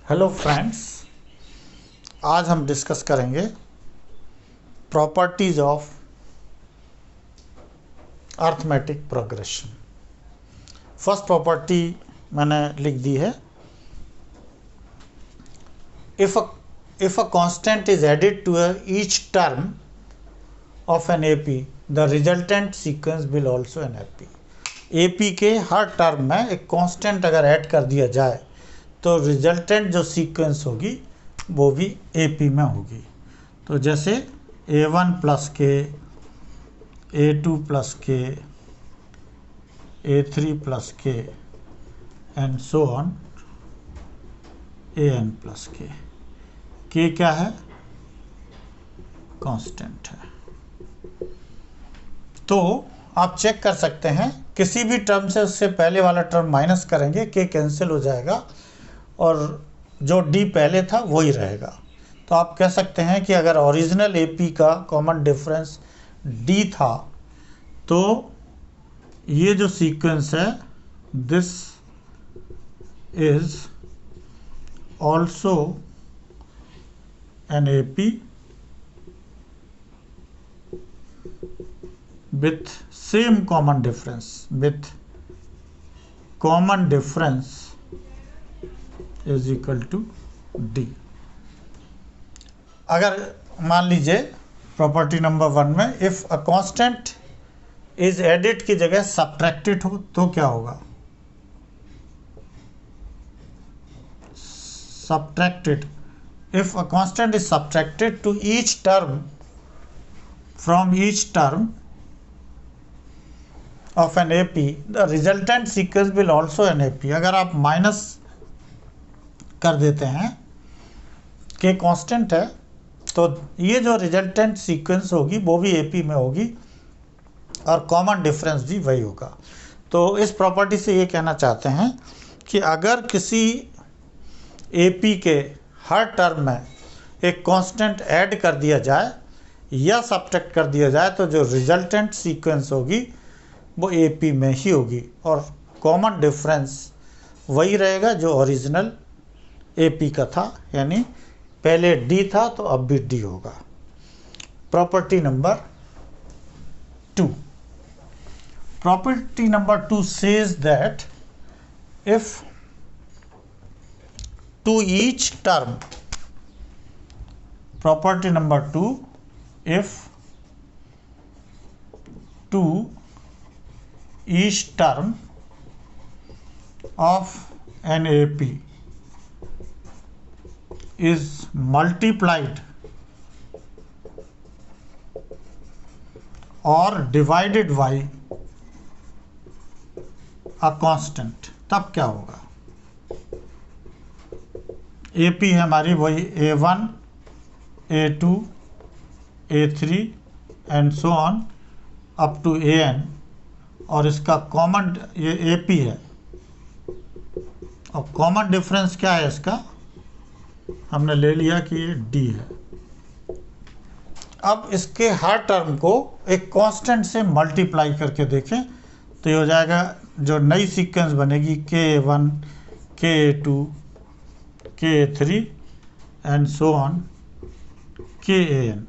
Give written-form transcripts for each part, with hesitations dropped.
Hello friends, आज हम discuss करेंगे properties of arithmetic progression. First property मैंने लिख दी है, if a constant is added to each term of an AP the resultant sequence will also an AP. AP के हर term में एक कांस्टेंट अगर ऐड कर दिया जाए तो रिजल्टेंट जो सीक्वेंस होगी वो भी एपी में होगी। तो जैसे a1 प्लस के, a2 प्लस के, a3 प्लस के and so on an plus के क्या है? कांस्टेंट है। तो आप चेक कर सकते हैं, किसी भी टर्म से उससे पहले वाला टर्म माइनस करेंगे, के कैंसिल हो जाएगा और जो डी पहले था वही रहेगा। तो आप कह सकते हैं कि अगर ओरिजिनल एपी का कॉमन डिफरेंस डी था तो ये जो सीक्वेंस है this is also an AP with same common difference, with common difference is equal to D। अगर मान लीजिए प्रॉपर्टी नंबर 1 में if a constant is added की जगह सब्ट्रैक्टेड हो तो क्या होगा? Subtracted, if a constant is subtracted to each term from each term of an AP, the resultant sequence will also an AP। अगर आप माइनस कर देते हैं, के कांस्टेंट है, तो ये जो रिजल्टेंट सीक्वेंस होगी वो भी AP में होगी और कॉमन डिफरेंस भी वही होगा। तो इस प्रॉपर्टी से ये कहना चाहते हैं कि अगर किसी AP के हर टर्म में एक कांस्टेंट ऐड कर दिया जाए या सब्ट्रैक्ट कर दिया जाए तो जो रिजल्टेंट सीक्वेंस होगी वो एपी में ही होगी और कॉमन डिफरेंस वही रहेगा जो ओरिजिनल एपी का था, यानी पहले डी था तो अब भी डी होगा। Property number 2, property number 2 says that if to each term, property number 2, if two each term of an AP is multiplied or divided by a constant, तब क्या होगा? AP है हमारी वही A1, A2, A3 and so on up to AN, और इसका common ये AP है और कॉमन डिफरेंस क्या है इसका? हमने ले लिया कि ये डी है। अब इसके हर टर्म को एक कांस्टेंट से मल्टीप्लाई करके देखें तो ये हो जाएगा, जो नई सीक्वेंस बनेगी K1, K2, K3 and so on KAN।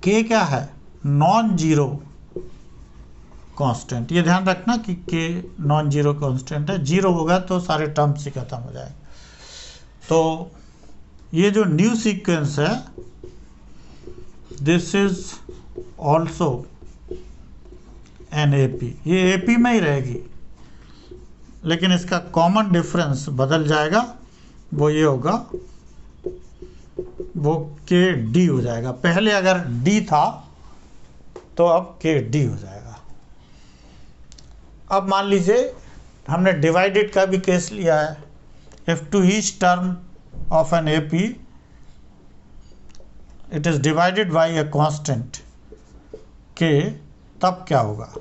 K क्या है? Non zero constant. ये ध्यान रखना कि के नॉन जीरो कांस्टेंट है, जीरो होगा तो सारे टर्म्स ही खत्म हो जाएंगे। तो ये जो न्यू सीक्वेंस है this is also an AP, ये एपी में ही रहेगी लेकिन इसका कॉमन डिफरेंस बदल जाएगा, वो ये होगा, वो के डी हो जाएगा। पहले अगर डी था तो अब के डी हो जाएगा। अब मान लीजिए हमने डिवाइडेड का भी केस लिया है, if to each term of an AP it is divided by a constant k, तब क्या होगा?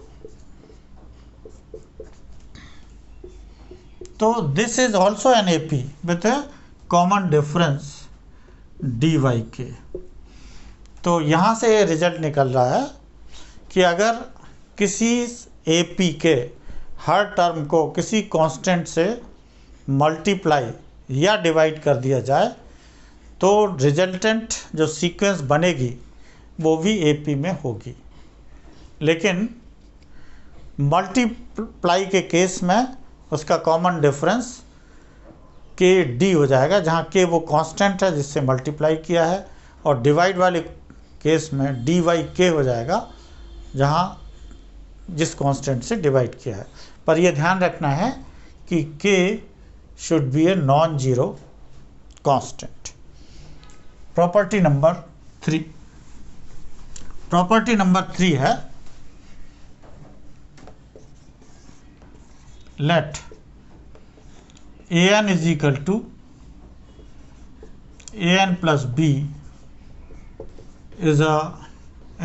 तो this is also an AP with a common difference d by k. तो यहाँ से ये रिजल्ट निकल रहा है कि अगर किसी एपी के हर टर्म को किसी कांस्टेंट से मल्टीप्लाई या डिवाइड कर दिया जाए तो रिजल्टेंट जो सीक्वेंस बनेगी वो भी AP में होगी। लेकिन मल्टीप्लाई के केस में उसका कॉमन डिफरेंस KD हो जाएगा, जहाँ K वो कांस्टेंट है जिससे मल्टीप्लाई किया है, और डिवाइड वाले केस में DYK हो जाएगा जहाँ जिस कांस्टेंट से डिवाइड किया है। पर यह ध्यान रखना है कि K should be a non zero constant. Property number 3, property number 3 है late an is equal to an plus b is a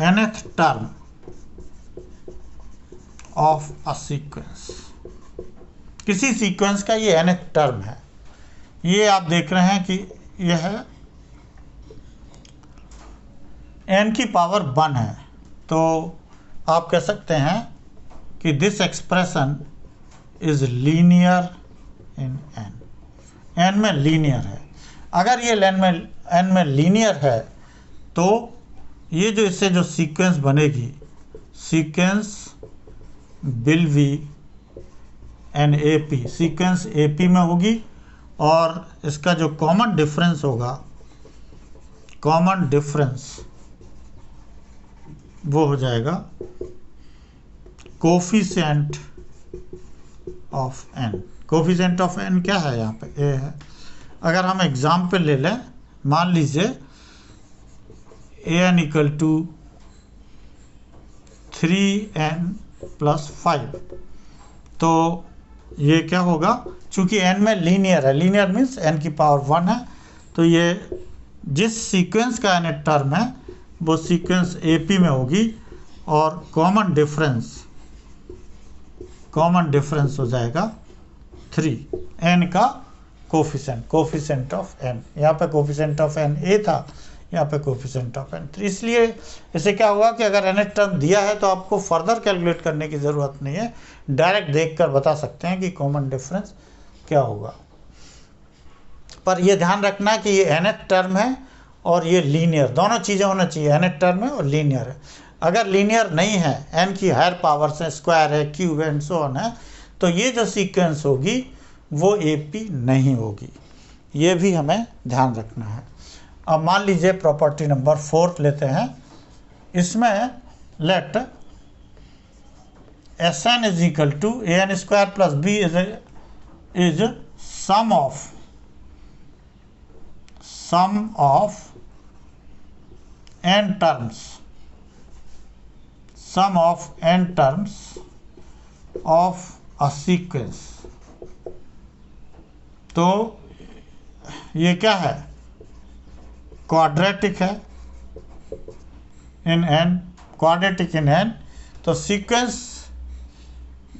nth term of a sequence। किसी सीक्वेंस का ये nth टर्म है। ये आप देख रहे हैं कि यह है n की पावर 1 है, तो आप कह सकते हैं कि this expression is linear in n में लीनियर है। अगर ये n में लीनियर है तो ये जो इससे जो सीक्वेंस बनेगी, sequence will be an AP, sequence AP में होगी, और इसका जो कॉमन डिफरेंस होगा, कॉमन डिफरेंस वो हो जाएगा coefficient of n। Coefficient of n क्या है? यहाँ पे a है। अगर हम एग्जाम्पल ले लें, मान लीजिए an equal to 3n plus 5, तो ये क्या होगा? चूंकि n में लीनियर है, लीनियर मीन्स n की पावर 1 है, तो ये जिस सीक्वेंस का nth टर्म है वो सीक्वेंस AP में होगी, और कॉमन डिफरेंस हो जाएगा 3, n का कोफिशिएंट ऑफ n। यहाँ पे कोफिशिएंट ऑफ n a था, यहाँ पे कोफिशिएंट ऑफ n 3। इसलिए इसे क्या हुआ कि अगर nth टर्म दिया है तो आपको फर्दर कैलकुलेट करने की ज़रूरत नहीं है, डायरेक्ट देखकर बता सकते हैं कि कॉमन डिफरेंस क्या होगा। पर यह ध्यान रखना कि ये nth टर्म है और ये लीनियर, दोनों चीज़ें होना चाहिए, nth टर्म है और लीनियर है। अगर लीनियर नहीं है, n की हायर पावर से स्क्वायर है, क्यूब है, एंड सो ऑन है, तो ये जो सीक्वेंस होगी वो AP नहीं होगी। ये भी हमें ध्यान रखना है। अब मान लीजिए प्रॉपर्टी नंबर 4 लेते हैं। इसमें let Sn is equal to an square plus b is sum of n terms of a sequence। तो ये क्या है? क्वाड्रेटिक है इन n, क्वाड्रेटिक इन n। तो सीक्वेंस,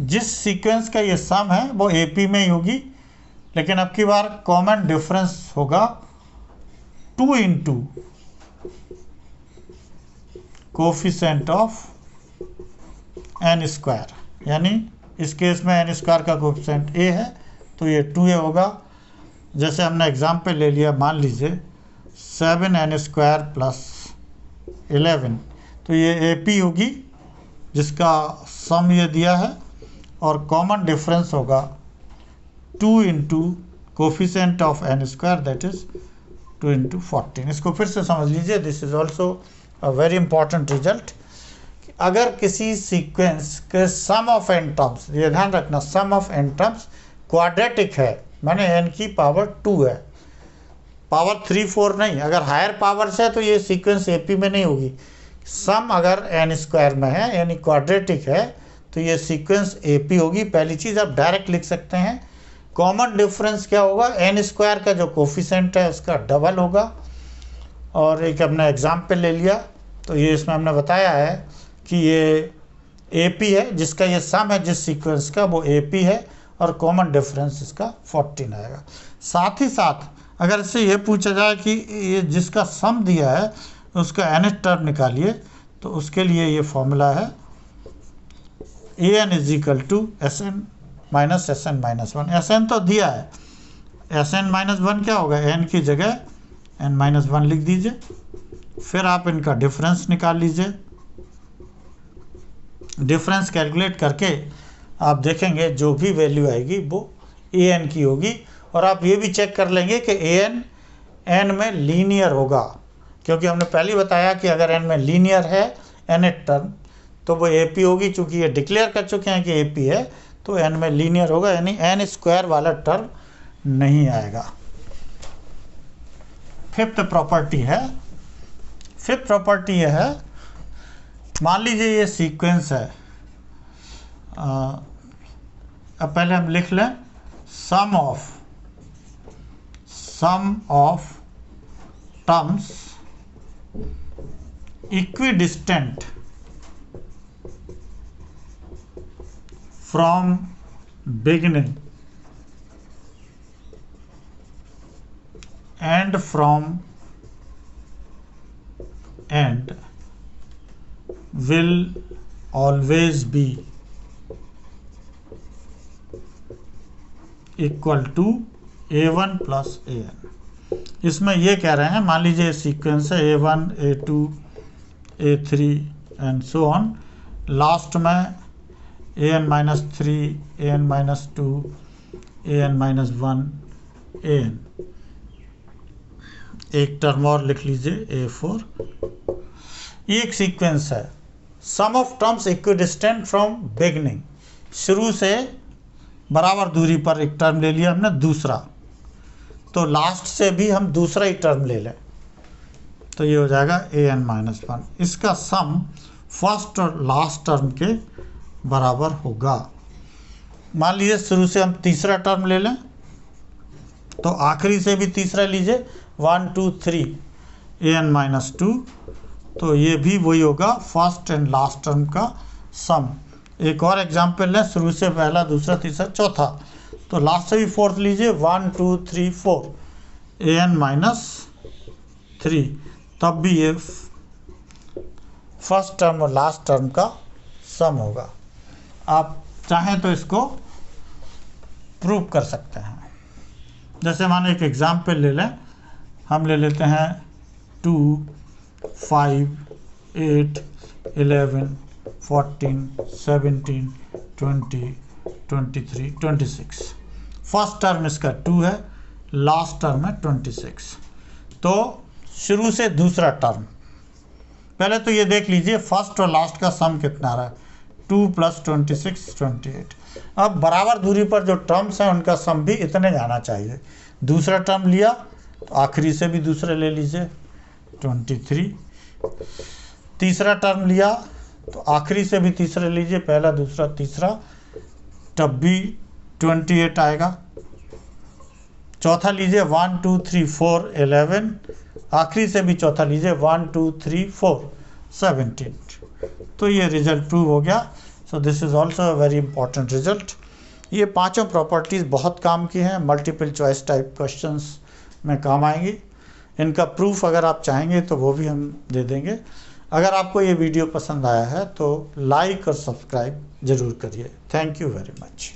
जिस सीक्वेंस का ये सम है वो AP में ही होगी, लेकिन अब की बार कॉमन डिफरेंस होगा 2 into coefficient of n square, यानी इस केस में n स्क्वायर का कोफिशिएंट a है तो ये 2a होगा। जैसे हमने एग्जाम्पल ले लिया, मान लीजिए 7n स्क्वायर प्लस 11, तो ये AP होगी जिसका सम ये दिया है, और कॉमन डिफरेंस होगा 2 into coefficient of n square, that is 2 into 14। इसको फिर से समझ लीजिए, this is also a very important result. अगर किसी सीक्वेंस के सम ऑफ n टर्म्स, ये ध्यान रखना, सम ऑफ n टर्म्स क्वाड्रेटिक है, माने n की पावर 2 है, पावर 3 4 नहीं। अगर हायर पावर से है तो ये सीक्वेंस AP में नहीं होगी। सम अगर n स्क्वायर में है यानी क्वाड्रेटिक है तो ये सीक्वेंस AP होगी। पहली चीज़ आप डायरेक्ट लिख सकते हैं। कॉमन डिफरेंस क्या होगा? n स्क्वायर का जो कोफिशिएंट है उसका डबल होगा। और एक हमने एग्जाम्पल ले लिया, तो ये इसमें हमने बताया है कि ये AP है, जिसका ये सम है जिस सीक्वेंस का वो AP है, और कॉमन डिफरेंस इसका 14 आएगा। साथ ही साथ अगर इससे ये पूछा जाए कि ये जिसका सम दिया है उसका nth टर्म निकालिए, तो उसके लिए ये फॉर्मूला है an is equal to Sn minus Sn minus 1। Sn तो दिया है, एस एन माइनस वन क्या होगा, एन की जगह एन माइनस वन लिख दीजिए। फिर आप इनका डिफरेंस निकाल लीजिए। डिफरेंस कैलकुलेट करके आप देखेंगे जो भी वैल्यू आएगी वो ए एन की होगी। और आप ये भी चेक कर लेंगे कि ए एन एन में लीनियर होगा, क्योंकि हमने पहले ही बताया कि अगर एन में लीनियर है एन टर्म तो वो ए पी होगी। चूंकि ये डिक्लेयर कर चुके हैं कि ए पी है तो एन में लीनियर होगा, यानी एन स्क्वायर वाला टर्म नहीं आएगा। फिफ्थ प्रॉपर्टी है, मान लीजिए ये सीक्वेंस है। अब पहले हम लिख लें sum of terms equidistant from beginning and from end will always be equal to a1 plus an। इसमें ये कह रहे हैं, मान लीजिए सीक्वेंस है a1 a2 a3 and so on, last में an minus 3 an minus 2 an minus 1 an, एक टर्म और लिख लीजिए a4। ये एक सीक्वेंस है। Sum of terms equidistant from beginning, शुरू से बराबर दूरी पर एक टर्म ले लिया हमने दूसरा, तो लास्ट से भी हम दूसरा ही टर्म ले लें तो ये हो जाएगा ए एन माइनस वन। इसका सम फर्स्ट और लास्ट टर्म के बराबर होगा। मान लीजिए शुरू से हम तीसरा टर्म ले लें तो आखिरी से भी तीसरा लीजिए 1 2 3 ए एन माइनस 2, तो ये भी वही होगा फर्स्ट एंड लास्ट टर्म का सम। एक और एग्जांपल है, शुरू से पहला दूसरा तीसरा चौथा, तो लास्ट से भी फोर्थ लीजिए 1 2 3 4 ए एन माइनस 3, तब भी ये फर्स्ट टर्म और लास्ट टर्म का सम होगा। आप चाहें तो इसको प्रूव कर सकते हैं। जैसे मानो एक एग्जांपल ले लें, हम ले लेते हैं 2 5 8 11 14 17 20 23 26। फर्स्ट टर्म इसका 2 है, लास्ट टर्म है 26। तो शुरू से दूसरा टर्म, पहले तो ये देख लीजिए फर्स्ट और लास्ट का सम कितना आ रहा है, 2 + 26 28। अब बराबर दूरी पर जो टर्म्स हैं उनका सम भी इतने जाना चाहिए। दूसरा टर्म लिया तो आखिरी से भी दूसरे ले लीजिए 23। तीसरा टर्म लिया तो आखिरी से भी तीसरे लीजिए, पहला दूसरा तीसरा, तब भी 28 आएगा। चौथा लीजिए 1 2 3 4 11, आखिरी से भी चौथा लीजिए 1 2 3 4 17। तो ये रिजल्ट प्रूव हो गया। So this is also a very important result. ये पांचों प्रॉपर्टीज़ बहुत काम की हैं, मल्टीपल चॉइस टाइप क्वेश्चंस में काम आएंगी। इनका प्रूफ अगर आप चाहेंगे तो वो भी हम दे देंगे। अगर आपको ये वीडियो पसंद आया है तो लाइक और सब्सक्राइब ज़रूर करिए। Thank you very much.